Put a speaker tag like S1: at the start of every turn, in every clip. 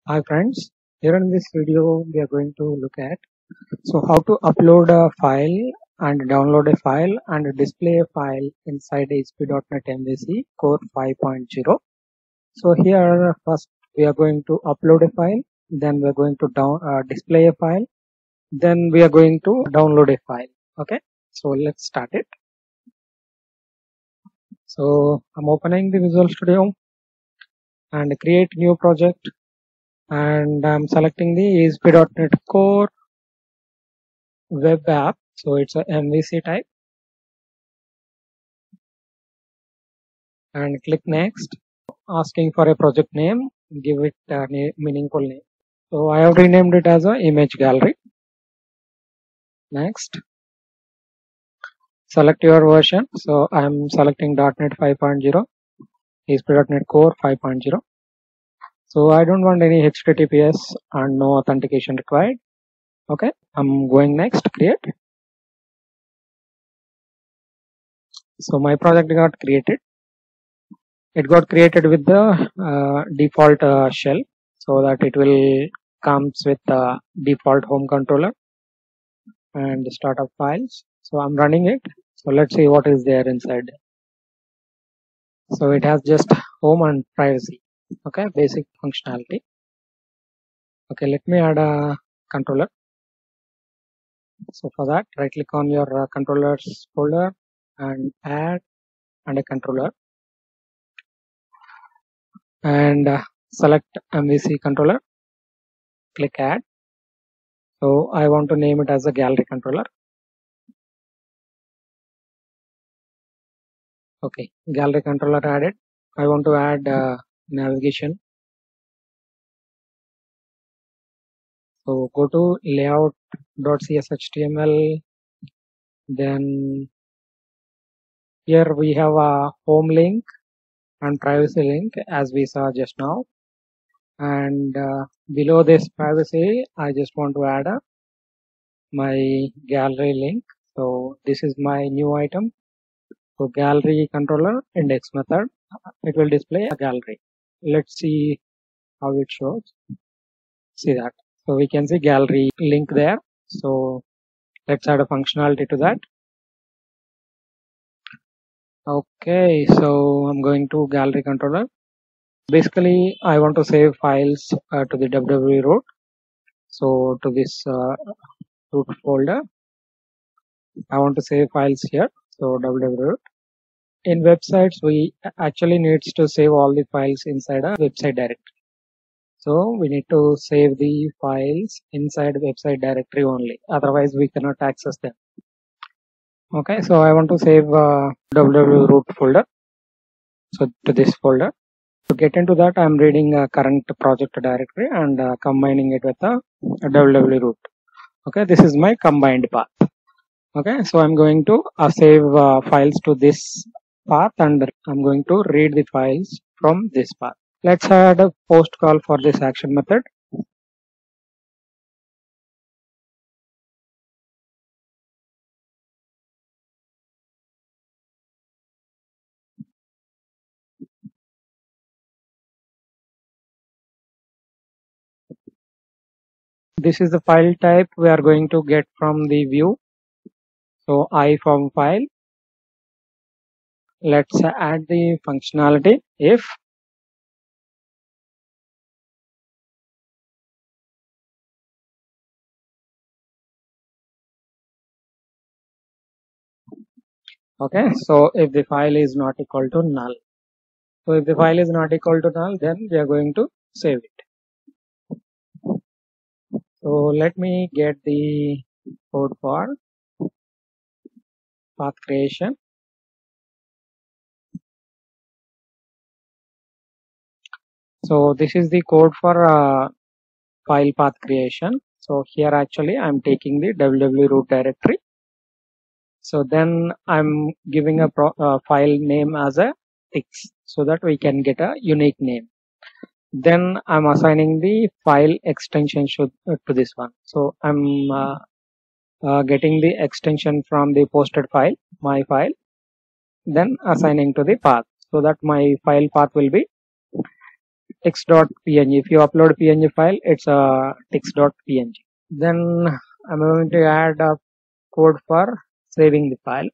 S1: Hi friends, here in this video we are going to look at how to upload a file and download a file and display a file inside ASP.NET MVC Core 5.0. So here first we are going to upload a file, then we are going to display a file, then we are going to download a file. Okay, so let's start it. So I'm opening the Visual Studio and create new project, and I'm selecting the ASP.NET Core web app, so it's a MVC type, and click next. Asking for a project name, give it a meaningful name. So I have renamed it as a image gallery. Next, select your version. So I am selecting .NET 5.0, ASP.NET Core 5.0. So I don't want any HTTPS and no authentication required. Okay, I'm going next, create. So my project got created. It got created with the default shell, so that it will comes with the default home controller and startup files. So I'm running it. So let's see what is there inside. So it has just home and privacy. Okay, basic functionality. Okay, let me add a controller. So for that, right click on your controllers folder and add and a controller, and select MVC controller, click add. So I want to name it as a gallery controller. Okay, gallery controller added. I want to add navigation. So go to layout.cshtml. Then here we have a home link and privacy link as we saw just now. And below this privacy, I just want to add my gallery link. So this is my new item. So gallery controller index method, it will display a gallery. Let's see how it shows. See that. So we can see gallery link there. So let's add a functionality to that. Okay, so I'm going to gallery controller. Basically, I want to save files to the www root. So to this root folder, I want to save files here. So www root. In websites, we actually needs to save all the files inside a website directory. So we need to save the files inside the website directory only. Otherwise, we cannot access them. Okay, so I want to save www root folder. So to this folder. To get into that, I'm reading a current project directory and combining it with a www root. Okay, this is my combined path. Okay, so I'm going to save files to this path, and I'm going to read the files from this path. Let's add a post call for this action method. This is the file type we are going to get from the view. So I from file. Let's add the functionality if okay. So if the file is not equal to null. So if the file is not equal to null, then we are going to save it. So let me get the code for path creation. So this is the code for file path creation. So here actually I'm taking the www root directory. So then I'm giving a file name as a fix so that we can get a unique name. Then I'm assigning the file extension to this one. So I'm getting the extension from the posted file, my file, then assigning to the path so that my file path will be text.png. If you upload png file, it's a text.png. Then I'm going to add a code for saving the file.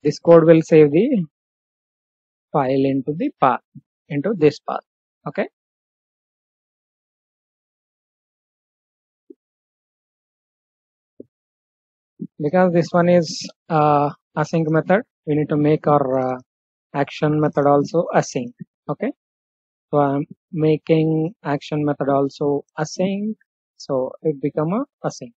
S1: This code will save the file into the path, into this path. Okay. Because this one is async method, we need to make our action method also async. Okay. So I'm making action method also async. So it become a async.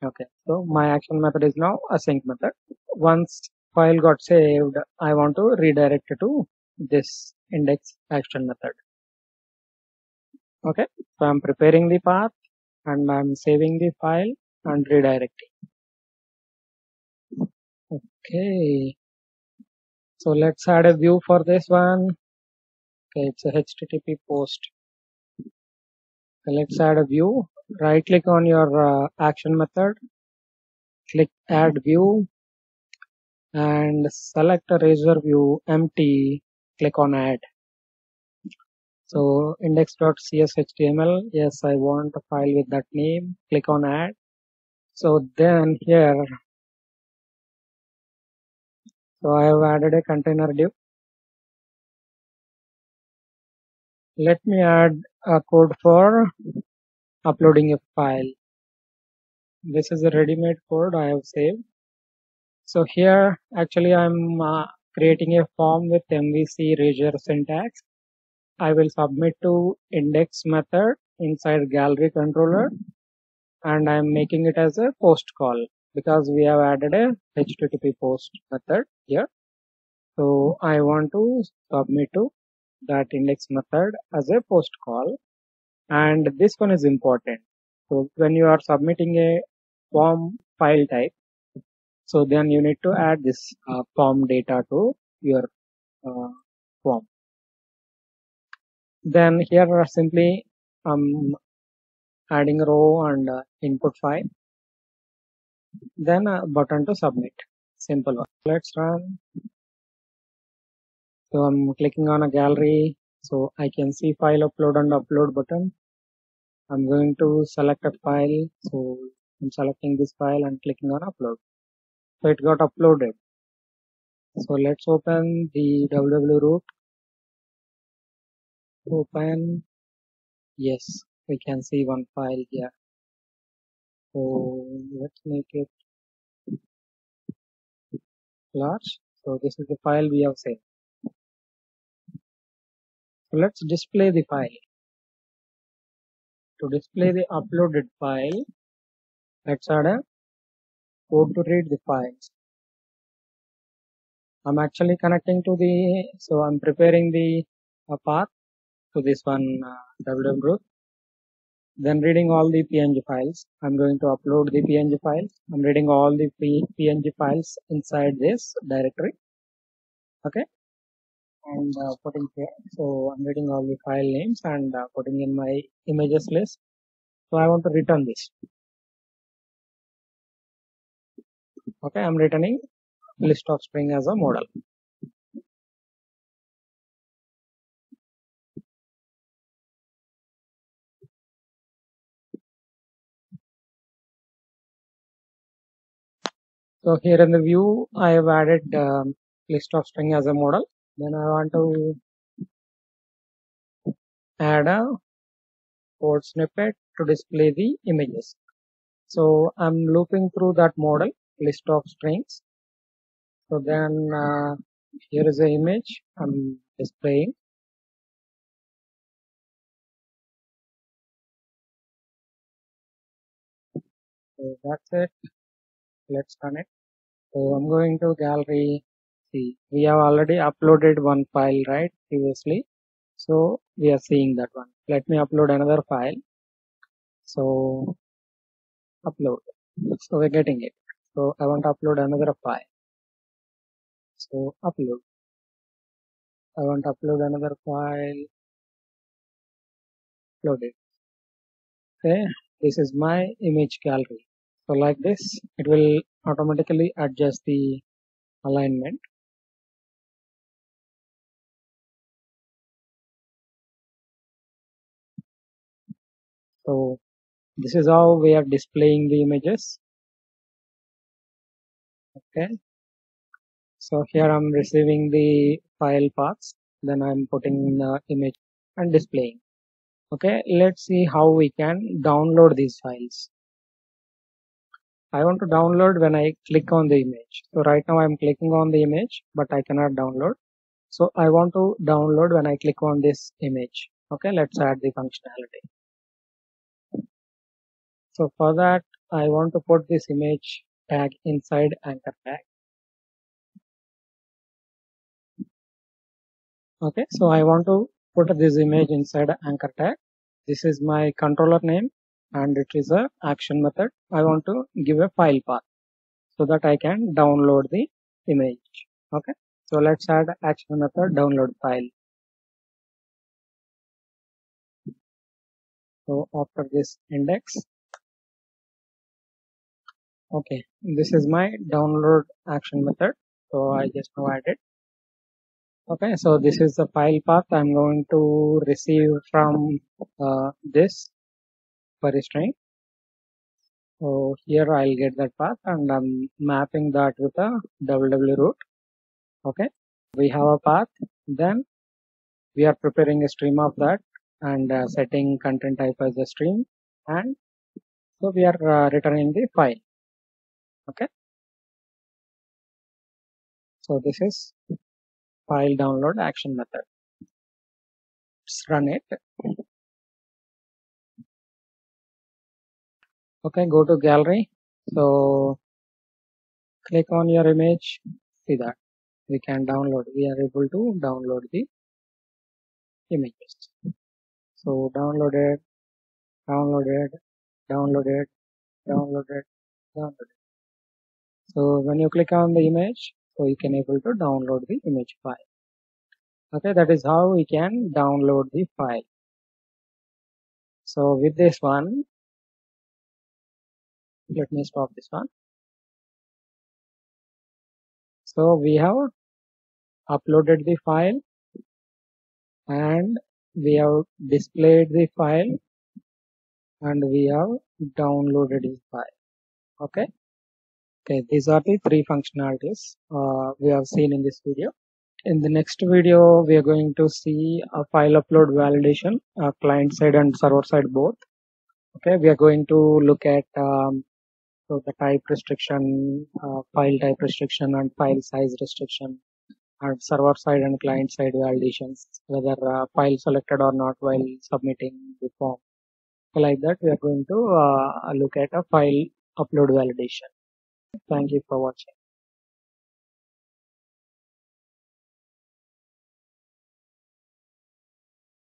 S1: Okay. So my action method is now async method. Once file got saved, I want to redirect it to this index action method. Okay. So I'm preparing the path and I'm saving the file and redirecting. Okay. So let's add a view for this one. Okay, it's a HTTP post. Okay, let's add a view. Right click on your action method, click add view and select a razor view empty, click on add. So index.cshtml, yes, I want a file with that name, click on add. So then here, so I have added a container div. Let me add a code for uploading a file. This is a ready-made code I have saved. So here actually I'm creating a form with MVC Razor syntax. I will submit to index method inside gallery controller and I'm making it as a post call because we have added a HTTP post method here. So I want to submit to that index method as a post call, and this one is important. So when you are submitting a form file type, so then you need to add this form data to your form. Then here are simply adding a row and input file, then a button to submit. Simple one. Let's run. So I'm clicking on a gallery, so I can see file upload and upload button. I'm going to select a file, so I'm selecting this file and clicking on upload. So it got uploaded. So let's open the www root. Open. Yes, we can see one file here. So let's make it large. So this is the file we have saved. So let's display the file. To display the uploaded file, let's add a code to read the files. I'm actually connecting to the, so I'm preparing the path to this one www root. Then reading all the PNG files. I'm going to upload the PNG files. I'm reading all the PNG files inside this directory. Okay. And putting here. So I'm reading all the file names and putting in my images list. So I want to return this. Okay. I'm returning list of string as a model. So here in the view, I have added list of string as a model. Then I want to add a code snippet to display the images. So I'm looping through that model list of strings. So then here is the image I'm displaying. So that's it. Let's run it. So I'm going to gallery. See, we have already uploaded one file, right, previously. So we are seeing that one. Let me upload another file. So upload. So we're getting it. So I want to upload another file. So upload. I want to upload another file. Upload it. Okay. This is my image gallery. So like this, it will automatically adjust the alignment. So this is how we are displaying the images. Okay, so here I'm receiving the file paths, then I'm putting the image and displaying. Okay, let's see how we can download these files. I want to download when I click on the image. So right now I'm clicking on the image, but I cannot download. So I want to download when I click on this image. Okay, let's add the functionality. So for that, I want to put this image tag inside anchor tag. Okay, so I want to put this image inside anchor tag. This is my controller name and it is a action method. I want to give a file path so that I can download the image. Okay, so let's add action method download file. So after this index, okay, this is my download action method. So I just now add it. Okay, so this is the file path I'm going to receive from this query string. So here I'll get that path and I'm mapping that with a www root. Okay, we have a path, then we are preparing a stream of that and setting content type as a stream, and so we are returning the file. Okay, so this is file download action method. Let's run it. Okay, go to gallery. So click on your image, see that we can download, we are able to download the images. So downloaded, downloaded, downloaded, downloaded, downloaded. So when you click on the image, so you can able to download the image file. Okay, that is how we can download the file. So with this one, let me stop this one. So we have uploaded the file and we have displayed the file and we have downloaded the file. Okay, these are the three functionalities we have seen in this video. In the next video we are going to see a file upload validation, client side and server side both. Okay, we are going to look at so the type restriction, file type restriction and file size restriction, and server side and client side validations, whether file selected or not while submitting the form. Like that, we are going to look at a file upload validation. Thank you for watching.